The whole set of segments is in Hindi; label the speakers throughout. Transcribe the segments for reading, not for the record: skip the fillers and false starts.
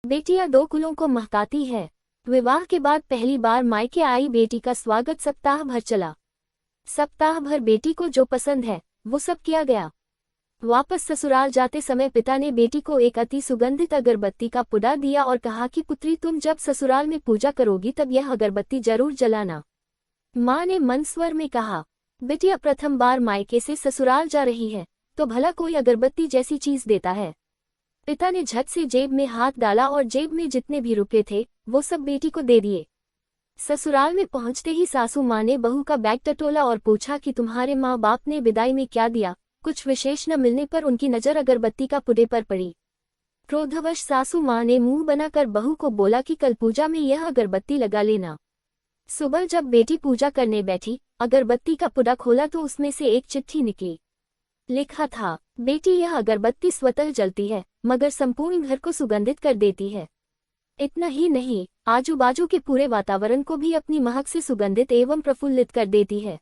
Speaker 1: बेटियां दो कुलों को महकाती है। विवाह के बाद पहली बार मायके आई बेटी का स्वागत सप्ताह भर चला। सप्ताह भर बेटी को जो पसंद है वो सब किया गया। वापस ससुराल जाते समय पिता ने बेटी को एक अति सुगंधित अगरबत्ती का पुडा दिया और कहा कि पुत्री, तुम जब ससुराल में पूजा करोगी तब यह अगरबत्ती जरूर जलाना। माँ ने मंद स्वर में कहा, बिटिया प्रथम बार मायके से ससुराल जा रही है तो भला कोई अगरबत्ती जैसी चीज देता है। पिता ने झट से जेब में हाथ डाला और जेब में जितने भी रुपए थे वो सब बेटी को दे दिए। ससुराल में पहुंचते ही सासू माँ ने बहू का बैग टटोला और पूछा कि तुम्हारे माँ बाप ने विदाई में क्या दिया। कुछ विशेष न मिलने पर उनकी नजर अगरबत्ती का पुडे पर पड़ी। क्रोधवश सासू माँ ने मुंह बनाकर बहू को बोला कि कल पूजा में यह अगरबत्ती लगा लेना। सुबह जब बेटी पूजा करने बैठी, अगरबत्ती का पुडा खोला तो उसमें से एक चिट्ठी निकली। लिखा था, बेटी, यह अगरबत्ती स्वतः जलती है मगर संपूर्ण घर को सुगंधित कर देती है। इतना ही नहीं, आजू बाजू के पूरे वातावरण को भी अपनी महक से सुगंधित एवं प्रफुल्लित कर देती है।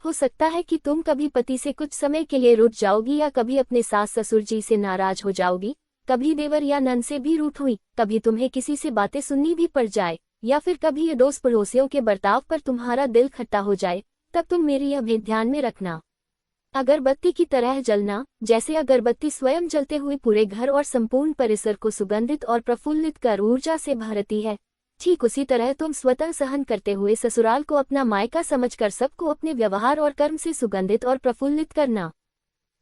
Speaker 1: हो सकता है कि तुम कभी पति से कुछ समय के लिए रूठ जाओगी या कभी अपने सास ससुर जी से नाराज हो जाओगी, कभी देवर या नन से भी रूठ हुई, कभी तुम्हें किसी से बातें सुननी भी पड़ जाए या फिर कभी अड़ोस पड़ोसियों के बर्ताव पर तुम्हारा दिल खट्टा हो जाए, तब तुम मेरी यह भेद ध्यान में रखना। अगरबत्ती की तरह जलना, जैसे अगरबत्ती स्वयं जलते हुए पूरे घर और संपूर्ण परिसर को सुगंधित और प्रफुल्लित कर ऊर्जा से भरती है, ठीक उसी तरह तुम स्वतः सहन करते हुए ससुराल को अपना मायका समझकर सबको अपने व्यवहार और कर्म से सुगंधित और प्रफुल्लित करना।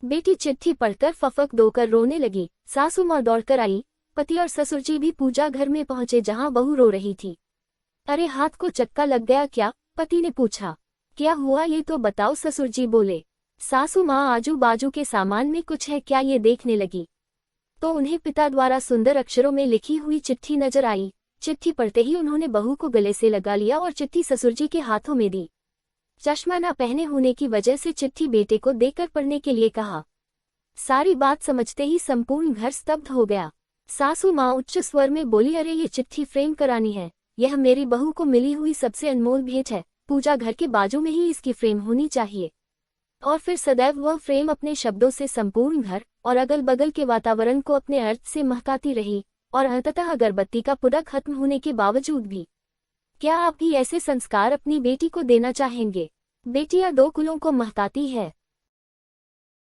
Speaker 1: बेटी चिट्ठी पढ़कर फफक दोकर रोने लगी। सासू माँ दौड़कर आई। पति और ससुर जी भी पूजा घर में पहुंचे जहां बहू रो रही थी। अरे, हाथ को चक्का लग गया क्या? पति ने पूछा। क्या हुआ ये तो बताओ, ससुर जी बोले। सासू माँ आजू बाजू के सामान में कुछ है क्या ये देखने लगी तो उन्हें पिता द्वारा सुंदर अक्षरों में लिखी हुई चिट्ठी नजर आई। चिट्ठी पढ़ते ही उन्होंने बहू को गले से लगा लिया और चिट्ठी ससुर जी के हाथों में दी। चश्मा न पहने होने की वजह से चिट्ठी बेटे को देकर पढ़ने के लिए कहा। सारी बात समझते ही संपूर्ण घर स्तब्ध हो गया। सासू माँ उच्च स्वर में बोली, अरे ये चिट्ठी फ्रेम करानी है। यह मेरी बहू को मिली हुई सबसे अनमोल भेंट है। पूजा घर के बाजू में ही इसकी फ्रेम होनी चाहिए। और फिर सदैव वह फ्रेम अपने शब्दों से संपूर्ण घर और अगल बगल के वातावरण को अपने अर्थ से महकाती रही और अंततः अगरबत्ती का पुडा खत्म होने के बावजूद भी। क्या आप भी ऐसे संस्कार अपनी बेटी को देना चाहेंगे? बेटियां दो कुलों को महकाती है।